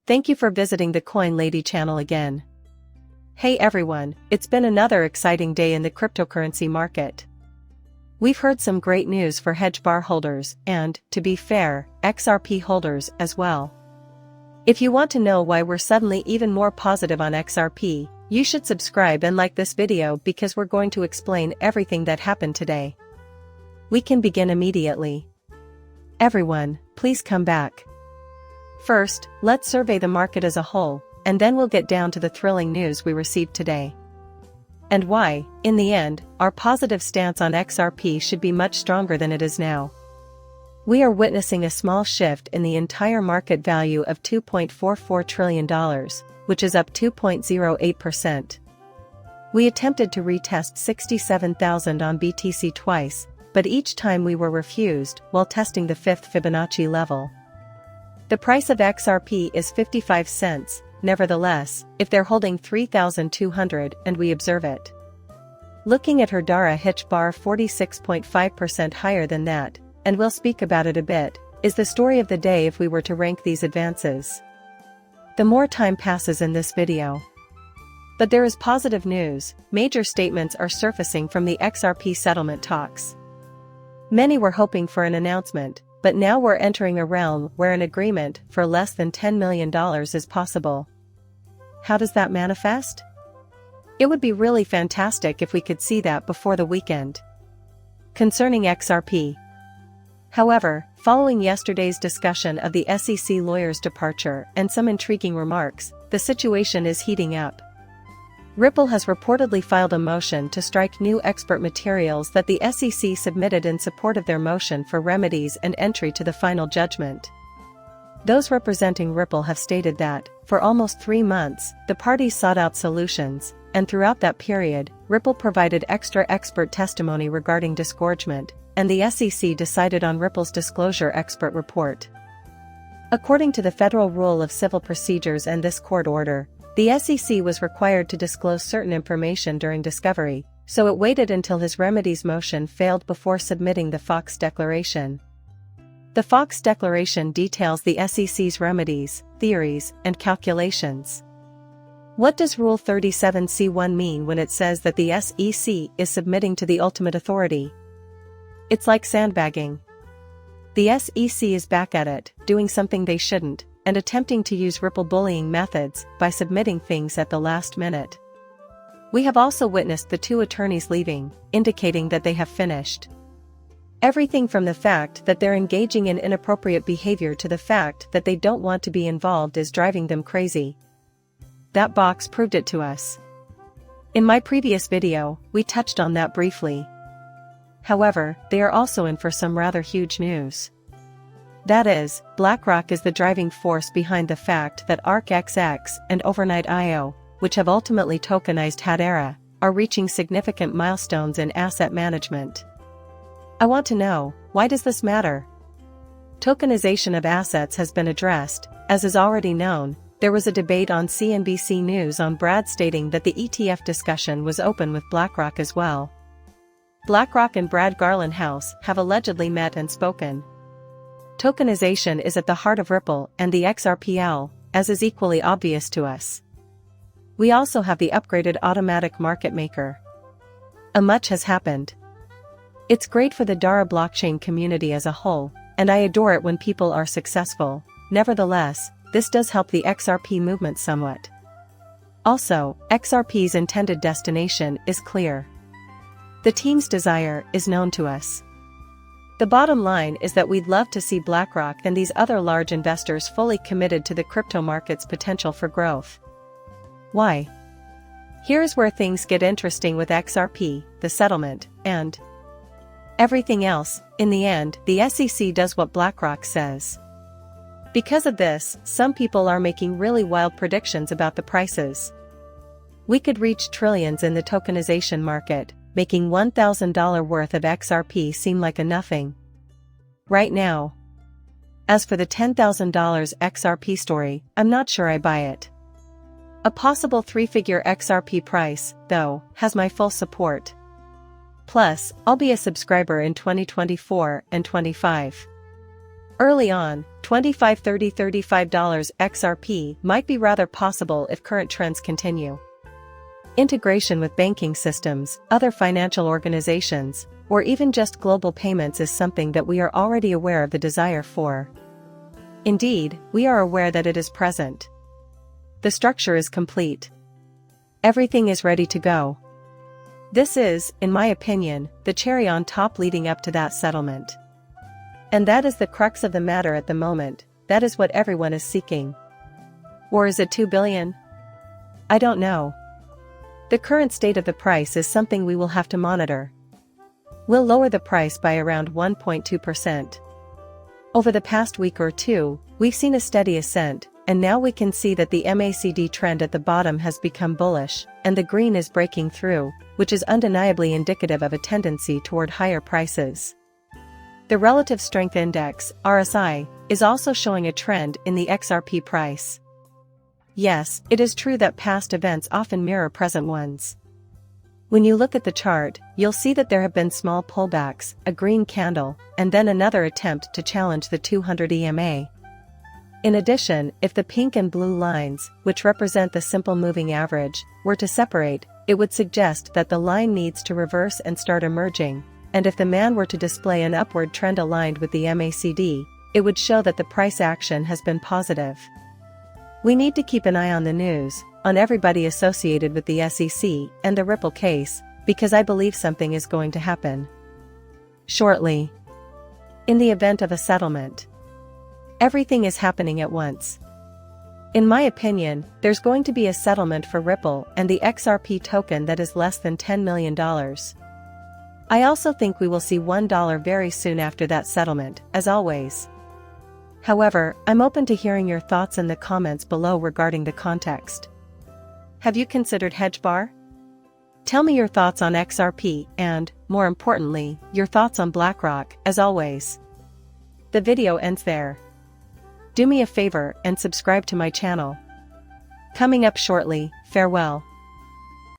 Thank you for visiting the Coin Lady channel again. Hey everyone, it's been another exciting day in the cryptocurrency market. We've heard some great news for Hbar holders and, to be fair, XRP holders as well. If you want to know why we're suddenly even more positive on XRP, you should subscribe and like this video because we're going to explain everything that happened today. We can begin immediately. Everyone, please come back. First, let's survey the market as a whole, and then we'll get down to the thrilling news we received today. And why, in the end, our positive stance on XRP should be much stronger than it is now. We are witnessing a small shift in the entire market value of $2.44 trillion, which is up 2.08%. We attempted to retest 67,000 on BTC twice, but each time we were refused while testing the 5th Fibonacci level. The price of XRP is 55 cents, nevertheless, if they're holding 3,200 and we observe it. Looking at Hbar 46.5% higher than that, and we'll speak about it a bit, is the story of the day if we were to rank these advances. The more time passes in this video. But there is positive news, major statements are surfacing from the XRP settlement talks. Many were hoping for an announcement, but now we're entering a realm where an agreement for less than $10 million is possible. How does that manifest? It would be really fantastic if we could see that before the weekend. Concerning XRP. However, following yesterday's discussion of the SEC lawyer's departure and some intriguing remarks, the situation is heating up. Ripple has reportedly filed a motion to strike new expert materials that the SEC submitted in support of their motion for remedies and entry to the final judgment. Those representing Ripple have stated that, for almost 3 months, the parties sought out solutions, and throughout that period, Ripple provided extra expert testimony regarding disgorgement, and the SEC decided on Ripple's disclosure expert report. According to the Federal Rule of Civil Procedures and this court order, the SEC was required to disclose certain information during discovery, so it waited until his remedies motion failed before submitting the Fox Declaration. The Fox Declaration details the SEC's remedies, theories, and calculations. What does Rule 37c1 mean when it says that the SEC is submitting to the ultimate authority? It's like sandbagging. The SEC is back at it, doing something they shouldn't, and attempting to use Ripple bullying methods by submitting things at the last minute. We have also witnessed the 2 attorneys leaving, indicating that they have finished. Everything from the fact that they're engaging in inappropriate behavior to the fact that they don't want to be involved is driving them crazy. That box proved it to us. In my previous video, we touched on that briefly. However, they are also in for some rather huge news. That is, BlackRock is the driving force behind the fact that ARKXX and Overnight.io, which have ultimately tokenized Hbar, are reaching significant milestones in asset management. I want to know, why does this matter? Tokenization of assets has been addressed. As is already known, there was a debate on CNBC News on Brad stating that the ETF discussion was open with BlackRock as well. BlackRock and Brad Garlinghouse have allegedly met and spoken. Tokenization is at the heart of Ripple and the XRPL, as is equally obvious to us. We also have the upgraded automatic market maker. Much has happened. It's great for the Dara blockchain community as a whole, and I adore it when people are successful. Nevertheless, this does help the XRP movement somewhat. Also, XRP's intended destination is clear. The team's desire is known to us. The bottom line is that we'd love to see BlackRock and these other large investors fully committed to the crypto market's potential for growth. Why? Here's where things get interesting with XRP, the settlement, and everything else. In the end, the SEC does what BlackRock says. Because of this, some people are making really wild predictions about the prices. We could reach trillions in the tokenization market, making $1,000 worth of XRP seem like a nothing right now. As for the $10,000 XRP story, I'm not sure I buy it. A possible 3-figure XRP price, though, has my full support. Plus, I'll be a subscriber in 2024 and 25. Early on, $25-$35 XRP might be rather possible if current trends continue. Integration with banking systems, other financial organizations, or even just global payments is something that we are already aware of the desire for. Indeed, we are aware that it is present. The structure is complete. Everything is ready to go. This is, in my opinion, the cherry on top leading up to that settlement. And that is the crux of the matter at the moment, that is what everyone is seeking. Or is it 2 billion? I don't know. The current state of the price is something we will have to monitor. We'll lower the price by around 1.2%. Over the past week or two, we've seen a steady ascent, and now we can see that the MACD trend at the bottom has become bullish, and the green is breaking through, which is undeniably indicative of a tendency toward higher prices. The Relative Strength Index, RSI, is also showing a trend in the XRP price. Yes, it is true that past events often mirror present ones. When you look at the chart, you'll see that there have been small pullbacks, a green candle, and then another attempt to challenge the 200 EMA. In addition, if the pink and blue lines, which represent the simple moving average, were to separate, it would suggest that the line needs to reverse and start emerging, and if the man were to display an upward trend aligned with the MACD, it would show that the price action has been positive. We need to keep an eye on the news, on everybody associated with the SEC and the Ripple case, because I believe something is going to happen shortly. In the event of a settlement, everything is happening at once. In my opinion, there's going to be a settlement for Ripple and the XRP token that is less than $10 million. I also think we will see $1 very soon after that settlement, as always. However, I'm open to hearing your thoughts in the comments below regarding the context. Have you considered Hbar? Tell me your thoughts on XRP and, more importantly, your thoughts on Blackrock, as always. The video ends there. Do me a favor and subscribe to my channel. Coming up shortly, farewell.